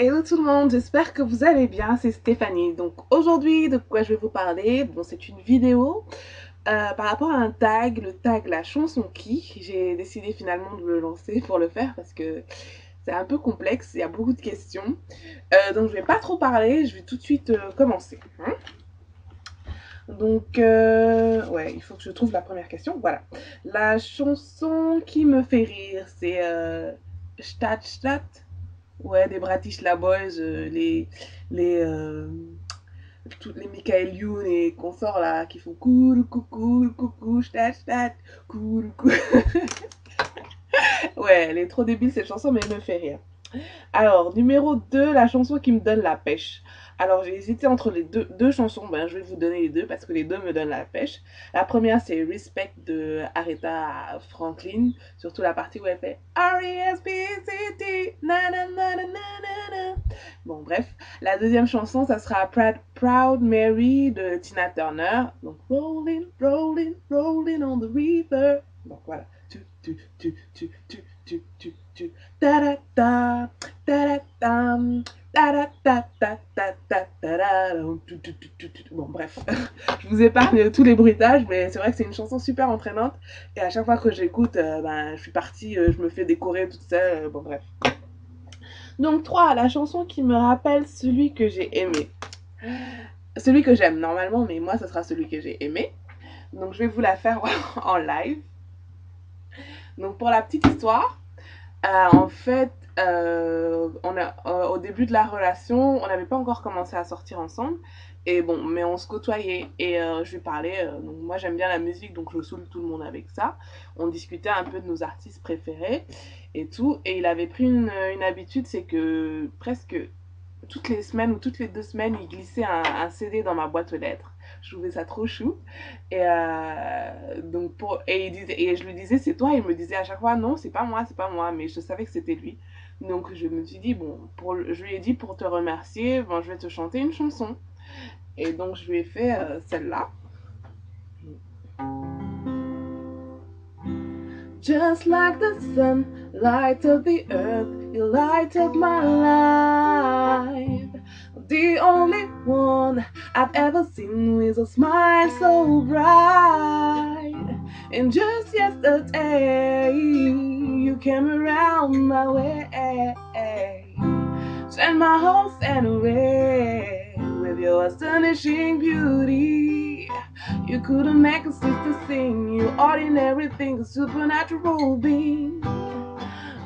Hello tout le monde, j'espère que vous allez bien, c'est Stéphanie. Donc aujourd'hui, de quoi je vais vous parler? Bon, c'est une vidéo par rapport à un tag, le tag La Chanson Qui. J'ai décidé finalement de le lancer pour le faire parce que c'est un peu complexe, il y a beaucoup de questions. Donc je vais pas trop parler, je vais tout de suite commencer. Hein. Donc, ouais, il faut que je trouve la première question. Voilà. La chanson qui me fait rire, c'est Stadt Stadt. Ouais, des Bratislava Boys, les, euh, toutes les Michael Youn et consorts là qui font cool, coucou, coucou, stat, stat, cool, cool. Ouais, elle est trop débile cette chanson, mais elle me fait rire. Alors, numéro 2, la chanson qui me donne la pêche. Alors, j'ai hésité entre les deux chansons. Ben, je vais vous donner les deux parce que les deux me donnent la pêche. La première, c'est Respect de Aretha Franklin. Surtout la partie où elle fait R-E-S-P-C-T. Na na na na na na. Bon, bref. La deuxième chanson, ça sera Proud Mary de Tina Turner. Donc, Rolling, rolling, rolling on the river. Donc, voilà. Tu, tu, tu, tu, tu, tu, tu, tu. Da da da. Bon, bref, je vous épargne tous les bruitages, mais c'est vrai que c'est une chanson super entraînante. Et à chaque fois que j'écoute, ben, je suis partie, je me fais décorer toute seule. Bon, bref. Donc, 3, la chanson qui me rappelle celui que j'ai aimé. Celui que j'aime normalement, mais moi, ce sera celui que j'ai aimé. Donc, je vais vous la faire en live. Donc, pour la petite histoire, en fait, au début de la relation, on n'avait pas encore commencé à sortir ensemble. Et bon, mais on se côtoyait et je lui parlais. Donc moi j'aime bien la musique, donc je saoule tout le monde avec ça. On discutait un peu de nos artistes préférés et tout. Et il avait pris une habitude, c'est que presque toutes les semaines ou toutes les 2 semaines, il glissait un CD dans ma boîte aux lettres. Je trouvais ça trop chou. Et je lui disais, c'est toi. Il me disait à chaque fois, non, c'est pas moi, c'est pas moi. Mais je savais que c'était lui. Donc je me suis dit, bon, je lui ai dit, pour te remercier, bon, je vais te chanter une chanson. Et donc je lui ai fait celle-là. Just like the sun, light up the earth, you light up my life. The only one I've ever seen with a smile so bright. And just yesterday, you came around my way. Turned my whole scent away with your astonishing beauty. You couldn't make a sister sing. You ordinary thing, a supernatural being.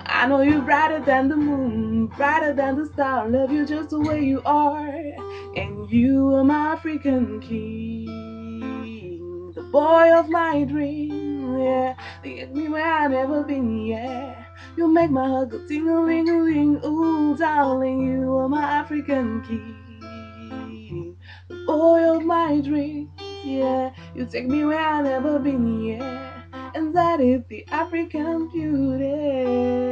I know you're brighter than the moon, brighter than the star. Love you just the way you are. And you are my African king, the boy of my dream. Yeah, take me where I've never been. Yeah, you make my heart go ting-a-ling-a-ling. Ooh, darling, you are my African king, the boy of my dreams. Yeah, you take me where I've never been. Yeah. And that is the African beauty.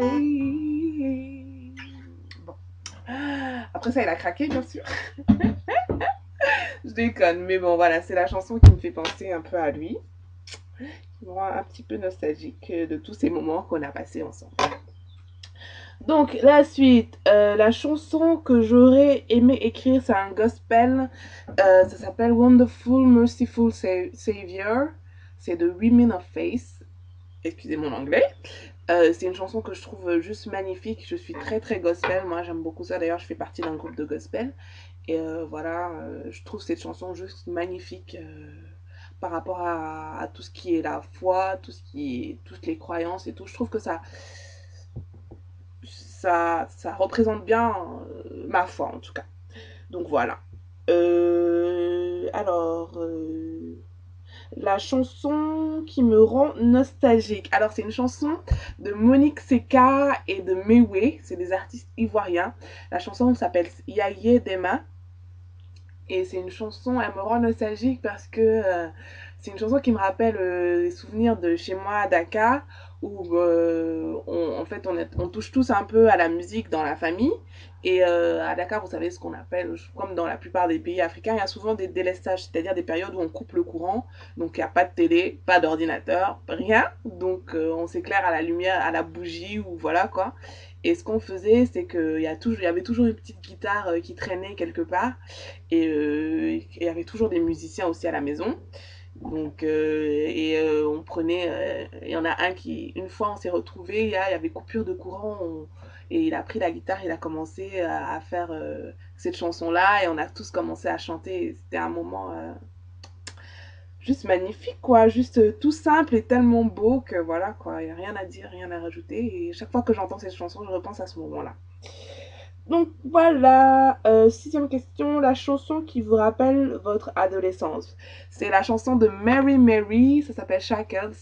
Bon. Après ça, il a craqué, bien sûr. Je déconne, mais bon, voilà, c'est la chanson qui me fait penser un peu à lui. Qui me rend un petit peu nostalgique de tous ces moments qu'on a passés ensemble. Donc, la suite, la chanson que j'aurais aimé écrire, c'est un gospel. Ça s'appelle Wonderful, Merciful Savior. C'est de Women of Faith. Excusez mon anglais. C'est une chanson que je trouve juste magnifique. Je suis très très gospel. Moi, j'aime beaucoup ça. D'ailleurs, je fais partie d'un groupe de gospel. Et voilà, je trouve cette chanson juste magnifique par rapport à tout ce qui est la foi, tout ce qui est toutes les croyances et tout. Je trouve que ça représente bien ma foi en tout cas. Donc voilà. La chanson qui me rend nostalgique. Alors, c'est une chanson de Monique Seka et de Mewe. C'est des artistes ivoiriens. La chanson s'appelle Yaye Dema. Et c'est une chanson, elle me rend nostalgique parce que c'est une chanson qui me rappelle les souvenirs de chez moi à Dakar, où en fait on touche tous un peu à la musique dans la famille. Et à Dakar, vous savez ce qu'on appelle, comme dans la plupart des pays africains, il y a souvent des délestages, c'est-à-dire des périodes où on coupe le courant, donc il n'y a pas de télé, pas d'ordinateur, rien. Donc on s'éclaire à la lumière, à la bougie, ou voilà quoi. Et ce qu'on faisait, c'est il y avait toujours une petite guitare qui traînait quelque part. Et il y avait toujours des musiciens aussi à la maison. Donc, on prenait. Il y en a un qui, une fois, on s'est retrouvés, il y avait coupure de courant. Et il a pris la guitare, il a commencé à faire cette chanson-là. Et on a tous commencé à chanter. C'était un moment juste magnifique, quoi. Juste tout simple et tellement beau que voilà, quoi. Il n'y a rien à dire, rien à rajouter. Et chaque fois que j'entends cette chanson, je repense à ce moment-là. Donc voilà, sixième question, la chanson qui vous rappelle votre adolescence. C'est la chanson de Mary Mary, ça s'appelle Shackles.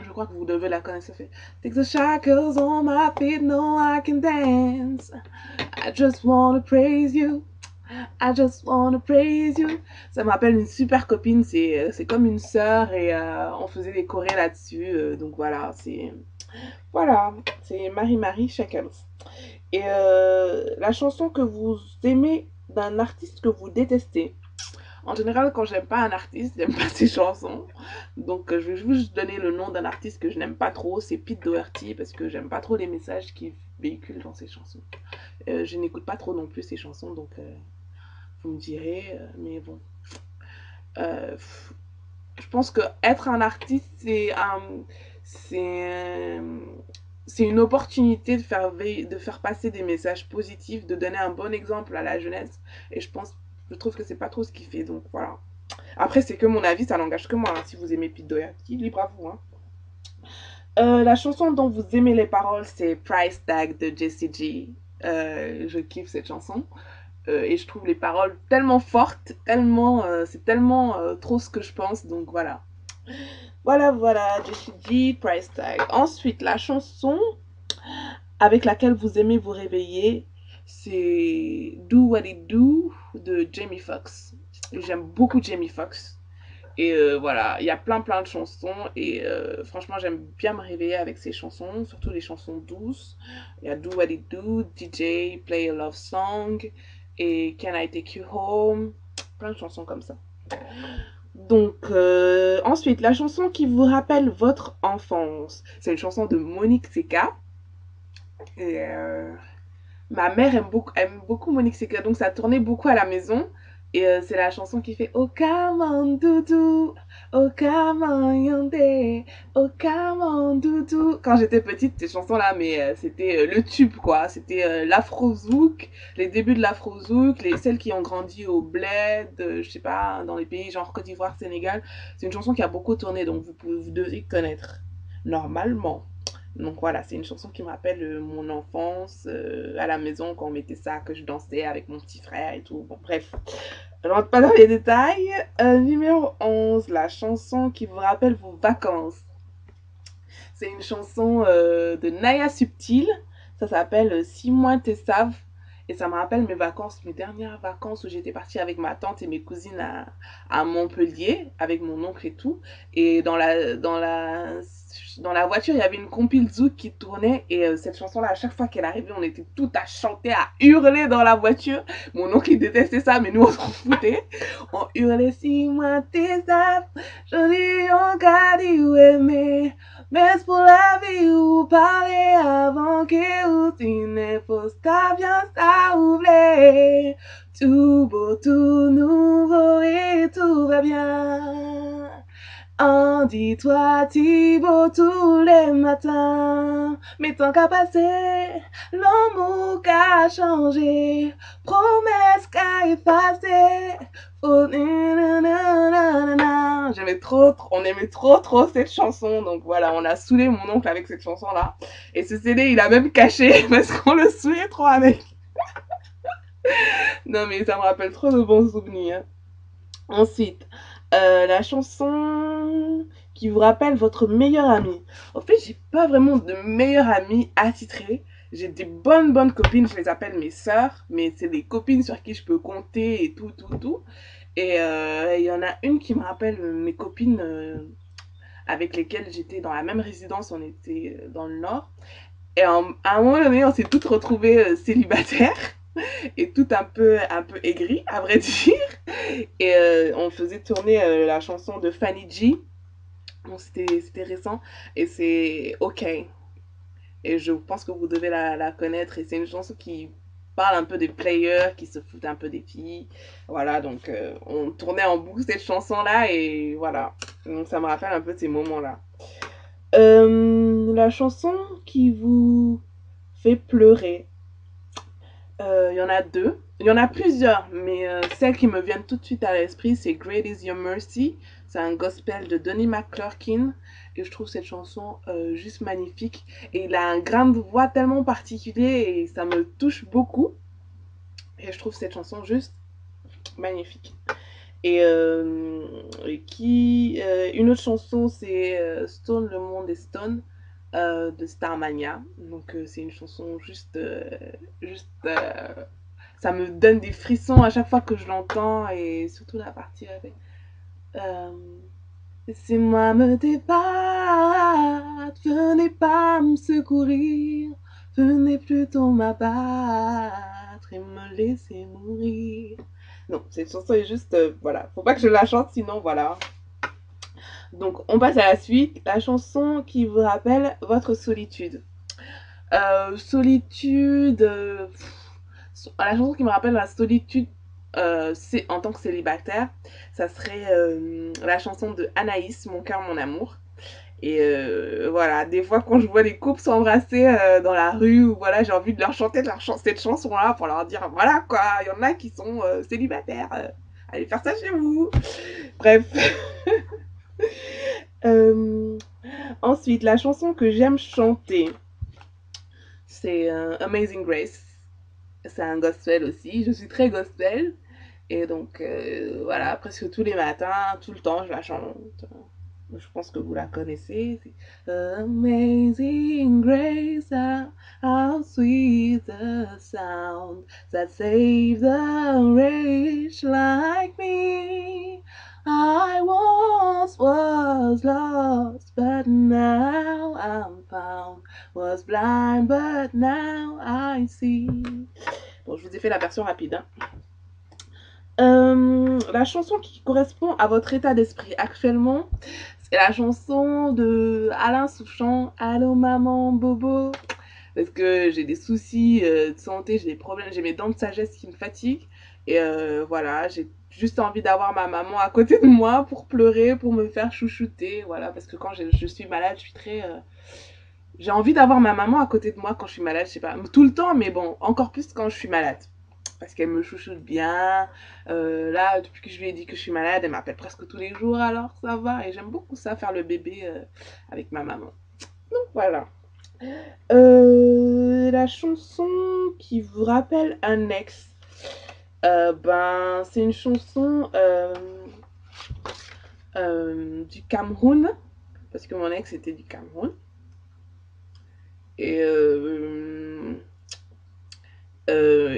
Je crois que vous devez la connaître, ça fait Take the shackles on my feet, no I can dance. I just wanna praise you. I just wanna praise you. Ça me rappelle une super copine, c'est comme une sœur et on faisait des chorés là-dessus. Donc voilà, c'est Mary Mary Shackles. Et la chanson que vous aimez d'un artiste que vous détestez. En général, quand j'aime pas un artiste, j'aime pas ses chansons. Donc, je vais juste donner le nom d'un artiste que je n'aime pas trop. C'est Pete Doherty parce que j'aime pas trop les messages qu'il véhicule dans ses chansons. Je n'écoute pas trop non plus ses chansons, donc vous me direz. Mais bon, euh, je pense que être un artiste, c'est c'est une opportunité de faire passer des messages positifs, de donner un bon exemple à la jeunesse. Et je trouve que c'est pas trop ce qu'il fait. Donc voilà. Après, c'est que mon avis, ça n'engage que moi. Hein. Si vous aimez Pete Doherty, libre à vous. Hein. La chanson dont vous aimez les paroles, c'est Price Tag de Jessie J. Je kiffe cette chanson. Et je trouve les paroles tellement fortes, c'est tellement trop ce que je pense. Donc voilà. Voilà, Jessie J, Price Tag. Ensuite, la chanson avec laquelle vous aimez vous réveiller, c'est Do What It Do de Jamie Foxx. J'aime beaucoup Jamie Foxx. Et voilà, il y a plein de chansons. Et franchement, j'aime bien me réveiller avec ces chansons, surtout les chansons douces. Il y a Do What It Do, DJ, Play a Love Song et Can I Take You Home. Plein de chansons comme ça. Donc, ensuite, la chanson qui vous rappelle votre enfance. C'est une chanson de Monique Seka. Et ma mère aime beaucoup Monique Seca, donc ça tournait beaucoup à la maison. Et c'est la chanson qui fait Oh come on doudou, oh come on yandé, oh come on doudou. Quand j'étais petite, ces chansons-là, mais c'était le tube quoi. C'était l'afro-zouk, les débuts de l'afro-zouk, celles qui ont grandi au bled, je sais pas, dans les pays genre Côte d'Ivoire, Sénégal. C'est une chanson qui a beaucoup tourné, donc vous devez connaître normalement. Donc voilà, c'est une chanson qui me rappelle mon enfance à la maison quand on mettait ça, que je dansais avec mon petit frère et tout. Bon, bref, je ne rentre pas dans les détails. Numéro 11, la chanson qui vous rappelle vos vacances. C'est une chanson de Naya Subtil. Ça s'appelle Si moins t'es save. Et ça me rappelle mes vacances, mes dernières vacances où j'étais partie avec ma tante et mes cousines à Montpellier, avec mon oncle et tout. Et dans la voiture, il y avait une compile Zouk qui tournait. Et cette chanson-là, à chaque fois qu'elle arrivait, on était tout à chanter, à hurler dans la voiture. Mon oncle, il détestait ça, mais nous, on s'en foutait. On hurlait si moi t'es ça, joli, on garde ou aimer. Mais pour la vie ou parler avant que ou tu ne fosses ta bien ça oublier. Tout beau, tout nouveau et tout va bien. En dis-toi Thibaut tous les matins. Mais tant qu'à passer, l'amour qu'a changé, promesse qu'a effacé. Oh, on aimait trop cette chanson. Donc voilà, on a saoulé mon oncle avec cette chanson-là. Et ce CD, il a même caché parce qu'on le saoulait trop avec. Non mais ça me rappelle trop de bons souvenirs. Ensuite, la chanson qui vous rappelle votre meilleur ami. En fait, j'ai pas vraiment de meilleur ami attitré. J'ai des bonnes copines, je les appelle mes sœurs, mais c'est des copines sur qui je peux compter et tout. Et il y en a une qui me rappelle mes copines avec lesquelles j'étais dans la même résidence, on était dans le Nord. Et à un moment donné, on s'est toutes retrouvées célibataires et toutes un peu aigries, à vrai dire. Et on faisait tourner la chanson de Fanny G. Bon, c'était récent. Et c'est OK. Et je pense que vous devez la connaître. Et c'est une chanson qui parle un peu des players, qui se foutent un peu des filles. Voilà, donc on tournait en boucle cette chanson-là et voilà. Donc ça me rappelle un peu ces moments-là. La chanson qui vous fait pleurer, il y en a deux. Il y en a plusieurs, mais celles qui me viennent tout de suite à l'esprit, c'est Great Is Your Mercy. C'est un gospel de Donnie McClurkin. Et je trouve cette chanson juste magnifique. Et il a un grain de voix tellement particulier et ça me touche beaucoup. Et je trouve cette chanson juste magnifique. Et une autre chanson, c'est Stone, le monde est Stone de Starmania. Donc c'est une chanson ça me donne des frissons à chaque fois que je l'entends et surtout la partie avec euh, laissez-moi me débattre, venez pas me secourir, venez plutôt m'abattre et me laisser mourir. Non, cette chanson est juste voilà, faut pas que je la chante sinon voilà. Donc on passe à la suite, la chanson qui vous rappelle votre solitude. Solitude, la chanson qui me rappelle la solitude c'est en tant que célibataire, ça serait la chanson de Anaïs, Mon cœur, mon amour. Et voilà, des fois quand je vois les couples s'embrasser dans la rue, ou voilà, j'ai envie de leur chanter cette chanson-là pour leur dire voilà quoi, il y en a qui sont célibataires, allez faire ça chez vous. Bref. Ensuite, la chanson que j'aime chanter, c'est Amazing Grace. C'est un gospel aussi, je suis très gospel. Et donc, voilà, presque tous les matins, tout le temps, je la chante. Je pense que vous la connaissez. Amazing Grace, how sweet the sound that saves a wretch like me. I once was lost, but now I'm found. Was blind, but now I see. Bon, je vous ai fait la version rapide. Hein. La chanson qui correspond à votre état d'esprit actuellement, c'est la chanson de Alain Souchon, Allô maman bobo, parce que j'ai des soucis de santé, j'ai des problèmes, j'ai mes dents de sagesse qui me fatiguent, et voilà, j'ai juste envie d'avoir ma maman à côté de moi pour pleurer, pour me faire chouchouter, voilà, parce que quand je suis malade, je suis très... j'ai envie d'avoir ma maman à côté de moi quand je suis malade, je sais pas, tout le temps, mais bon, encore plus quand je suis malade. Parce qu'elle me chouchoute bien. Là, depuis que je lui ai dit que je suis malade, elle m'appelle presque tous les jours, alors ça va. Et j'aime beaucoup ça, faire le bébé avec ma maman. Donc voilà. La chanson qui vous rappelle un ex, ben, c'est une chanson du Cameroun. Parce que mon ex était du Cameroun.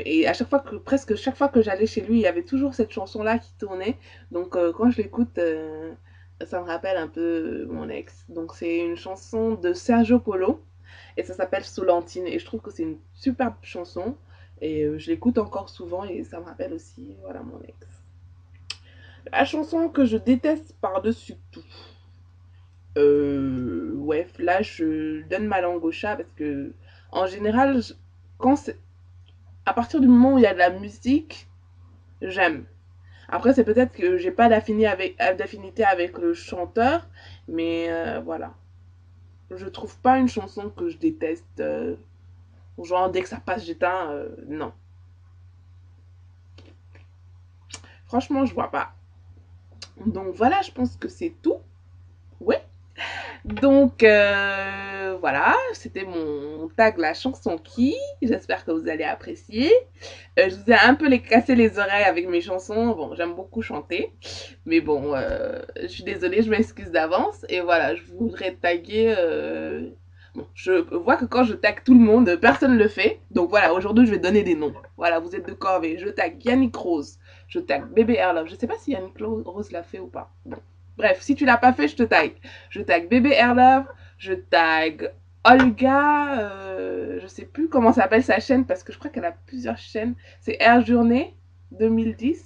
Et à chaque fois que, presque chaque fois que j'allais chez lui, il y avait toujours cette chanson-là qui tournait. Donc quand je l'écoute, ça me rappelle un peu mon ex. Donc c'est une chanson de Sergio Polo et ça s'appelle Solentine. Et je trouve que c'est une superbe chanson. Et je l'écoute encore souvent et ça me rappelle aussi, voilà, mon ex. La chanson que je déteste par-dessus tout. Ouais, là je donne ma langue au chat parce que en général, quand c'est à partir du moment où il y a de la musique, j'aime. Après, c'est peut-être que j'ai pas d'affinité avec le chanteur, mais voilà. Je trouve pas une chanson que je déteste. Genre, dès que ça passe, j'éteins. Non. Franchement, je vois pas. Donc voilà, je pense que c'est tout. Ouais. Donc voilà, c'était mon tag la chanson qui. J'espère que vous allez apprécier. Je vous ai un peu cassé les oreilles avec mes chansons. Bon, j'aime beaucoup chanter. Mais bon, je suis désolée, je m'excuse d'avance. Et voilà, je voudrais taguer... Bon, je vois que quand je tag tout le monde, personne ne le fait. Donc voilà, aujourd'hui, je vais donner des noms. Voilà, vous êtes de corvée. Je tag Yannick Rose. Je tag Bébé Airlove. Je sais pas si Yannick Rose l'a fait ou pas. Bon. Bref, si tu l'as pas fait, je te tag. Je tag Bébé Airlove. Je tag Olga. Je sais plus comment s'appelle sa chaîne parce que je crois qu'elle a plusieurs chaînes. C'est Air Journée 2010.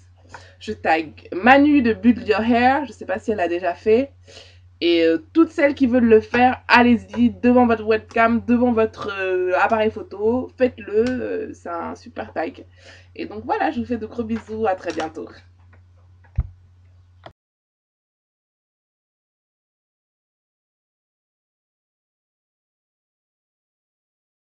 Je tag Manu de Build Your Hair. Je sais pas si elle a déjà fait. Et toutes celles qui veulent le faire, allez-y, devant votre webcam, devant votre appareil photo, faites-le, c'est un super tag. Et donc voilà, je vous fais de gros bisous, à très bientôt.